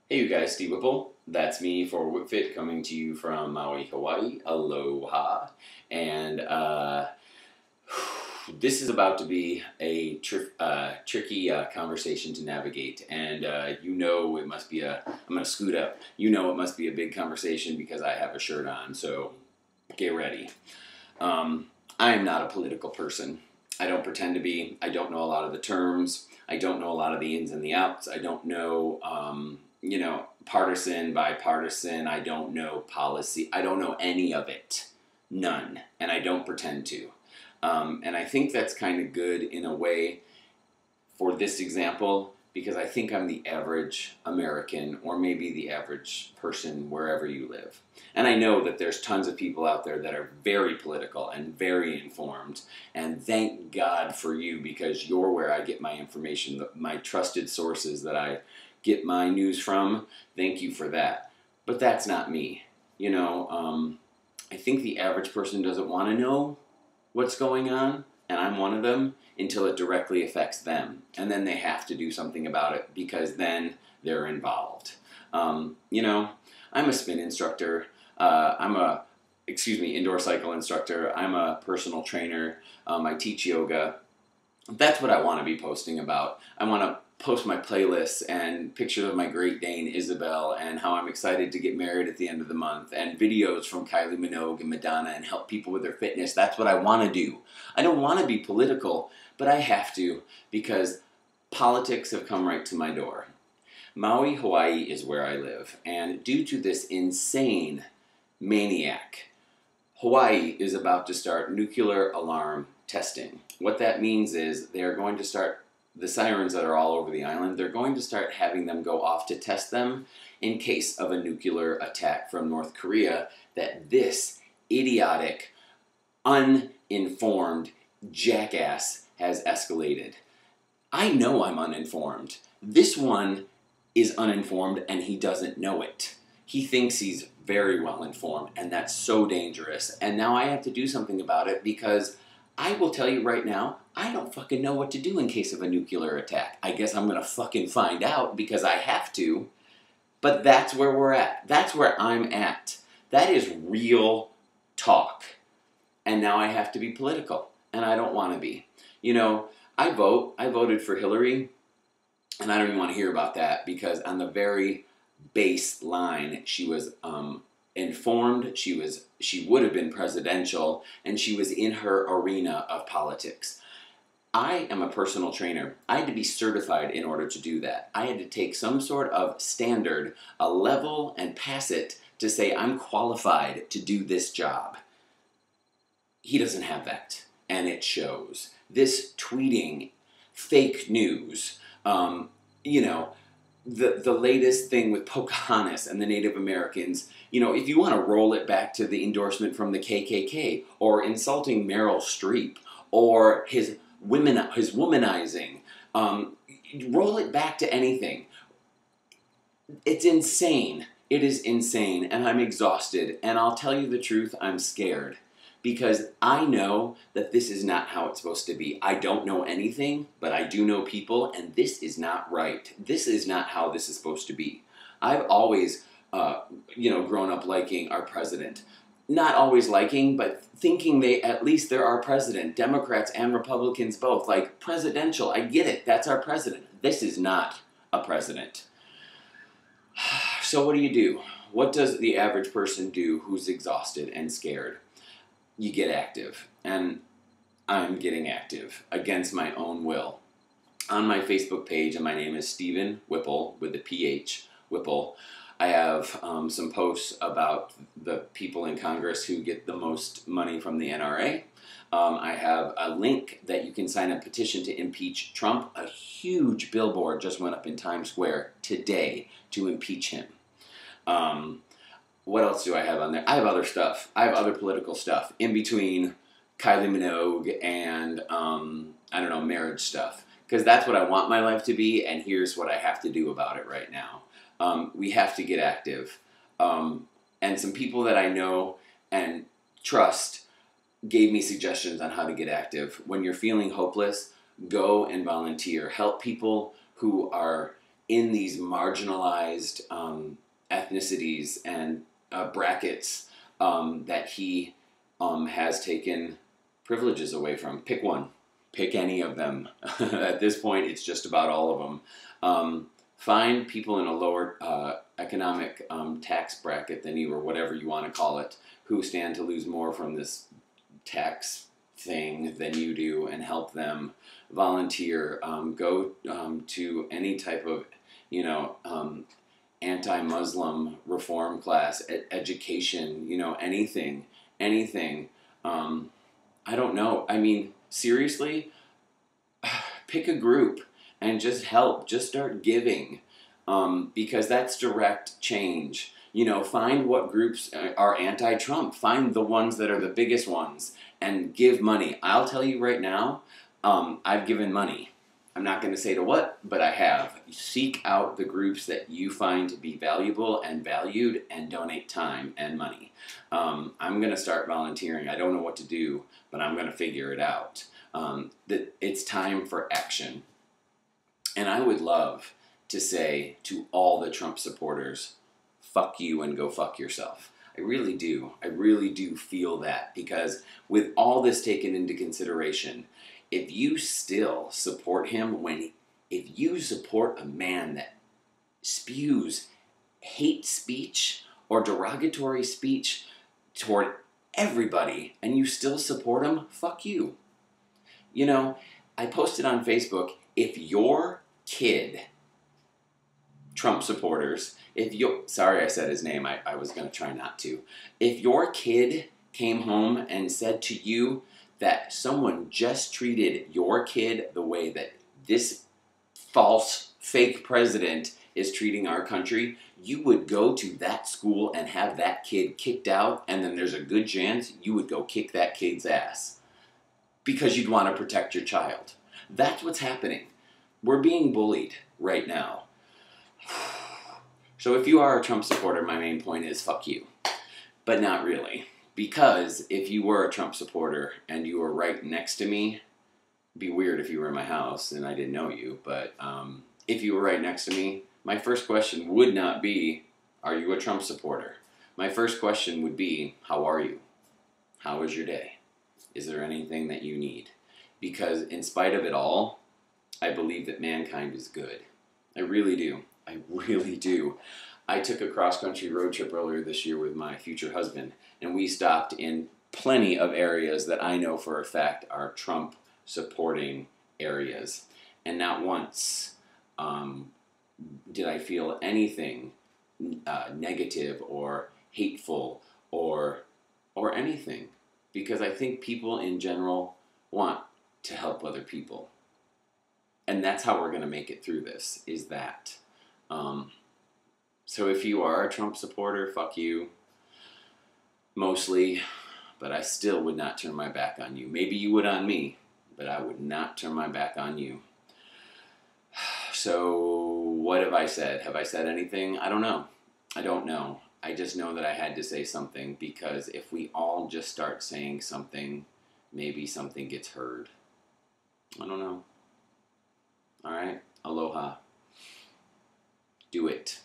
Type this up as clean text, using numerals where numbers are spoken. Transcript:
Hey you guys, Steve Whipple. That's me for WHIPFIT coming to you from Maui, Hawaii. Aloha. And this is about to be a tricky conversation to navigate. And you know it must be I'm going to scoot up. You know it must be a big conversation because I have a shirt on, so get ready. I am not a political person. I don't pretend to be. I don't know a lot of the terms. I don't know a lot of the ins and the outs. I don't know, partisan, bipartisan. I don't know policy. I don't know any of it. None. And I don't pretend to. And I think that's kind of good in a way for this example because I think I'm the average American or maybe the average person wherever you live. And I know that there's tons of people out there that are very political and very informed, and thank God for you because you're where I get my information, my trusted sources that I get my news from. Thank you for that. But that's not me. I think the average person doesn't want to know what's going on, and I'm one of them, until it directly affects them. And then they have to do something about it because then they're involved. I'm a spin instructor. Indoor cycle instructor. I'm a personal trainer. I teach yoga. That's what I want to be posting about. I want to post my playlists and pictures of my Great Dane Isabel and how I'm excited to get married at the end of the month and videos from Kylie Minogue and Madonna and help people with their fitness. That's what I want to do. I don't want to be political, but I have to because politics have come right to my door. Maui, Hawaii is where I live, and due to this insane maniac, Hawaii is about to start nuclear alarm testing. What that means is they're going to start the sirens that are all over the island, they're going to start having them go off to test them in case of a nuclear attack from North Korea that this idiotic, uninformed jackass has escalated. I know I'm uninformed. This one is uninformed and he doesn't know it. He thinks he's very well informed, and that's so dangerous. And now I have to do something about it because I will tell you right now, I don't fucking know what to do in case of a nuclear attack. I guess I'm gonna fucking find out because I have to. But that's where we're at. That's where I'm at. That is real talk. And now I have to be political. And I don't want to be. I voted for Hillary. And I don't even want to hear about that because on the very baseline, she was informed, she would have been presidential, and she was in her arena of politics. I am a personal trainer. I had to be certified in order to do that. I had to take some sort of standard, a level, and pass it to say I'm qualified to do this job. He doesn't have that, and it shows. This tweeting, fake news, the latest thing with Pocahontas and the Native Americans, if you want to roll it back to the endorsement from the KKK, or insulting Meryl Streep, or his womanizing, roll it back to anything. It's insane. It is insane, and I'm exhausted, and I'll tell you the truth, I'm scared. Because I know that this is not how it's supposed to be. I don't know anything, but I do know people, and this is not right. This is not how this is supposed to be. I've always, grown up liking our president. Not always liking, but thinking they're our president. Democrats and Republicans both. Like, presidential, I get it. That's our president. This is not a president. So what do you do? What does the average person do who's exhausted and scared? You get active, and I'm getting active against my own will. On my Facebook page, and my name is Stephen Whipple, with the PH, Whipple, I have some posts about the people in Congress who get the most money from the NRA. I have a link that you can sign a petition to impeach Trump. A huge billboard just went up in Times Square today to impeach him. What else do I have on there? I have other stuff. I have other political stuff in between Kylie Minogue and, marriage stuff. Because that's what I want my life to be, and here's what I have to do about it right now. We have to get active. And some people that I know and trust gave me suggestions on how to get active. When you're feeling hopeless, go and volunteer. Help people who are in these marginalized ethnicities and brackets that he has taken privileges away from. Pick one. Pick any of them. At this point, it's just about all of them. Find people in a lower economic tax bracket than you, or whatever you want to call it, who stand to lose more from this tax thing than you do, and help them. Volunteer. Go to any type of, anti-Muslim reform class, education, anything. I don't know. I mean, seriously, pick a group and just help. Just start giving, because that's direct change. Find what groups are anti-Trump. Find the ones that are the biggest ones and give money. I'll tell you right now, I've given money. I'm not going to say to what, but I have. Seek out the groups that you find to be valuable and valued, and donate time and money. I'm going to start volunteering. I don't know what to do, but I'm going to figure it out. That it's time for action. And I would love to say to all the Trump supporters, fuck you and go fuck yourself. I really do. I really do feel that, because with all this taken into consideration, if you still support him if you support a man that spews hate speech or derogatory speech toward everybody, and you still support him, fuck you. I posted on Facebook, if your kid, Trump supporters, sorry I said his name, I was going to try not to. If your kid came home and said to you that someone just treated your kid the way that this false, fake president is treating our country, you would go to that school and have that kid kicked out, and then there's a good chance you would go kick that kid's ass because you'd want to protect your child. That's what's happening. We're being bullied right now. So if you are a Trump supporter, my main point is fuck you. But not really. Because if you were a Trump supporter and you were right next to me, it'd be weird if you were in my house and I didn't know you, but if you were right next to me, my first question would not be, are you a Trump supporter? My first question would be, how are you? How was your day? Is there anything that you need? Because in spite of it all, I believe that mankind is good. I really do. I really do. I took a cross-country road trip earlier this year with my future husband, and we stopped in plenty of areas that I know for a fact are Trump-supporting areas. And not once did I feel anything negative or hateful or anything. Because I think people in general want to help other people. And that's how we're going to make it through this, is that. So if you are a Trump supporter, fuck you. Mostly. But I still would not turn my back on you. Maybe you would on me, but I would not turn my back on you. So what have I said? Have I said anything? I don't know. I don't know. I just know that I had to say something, because if we all just start saying something, maybe something gets heard. I don't know. All right. Aloha. Do it.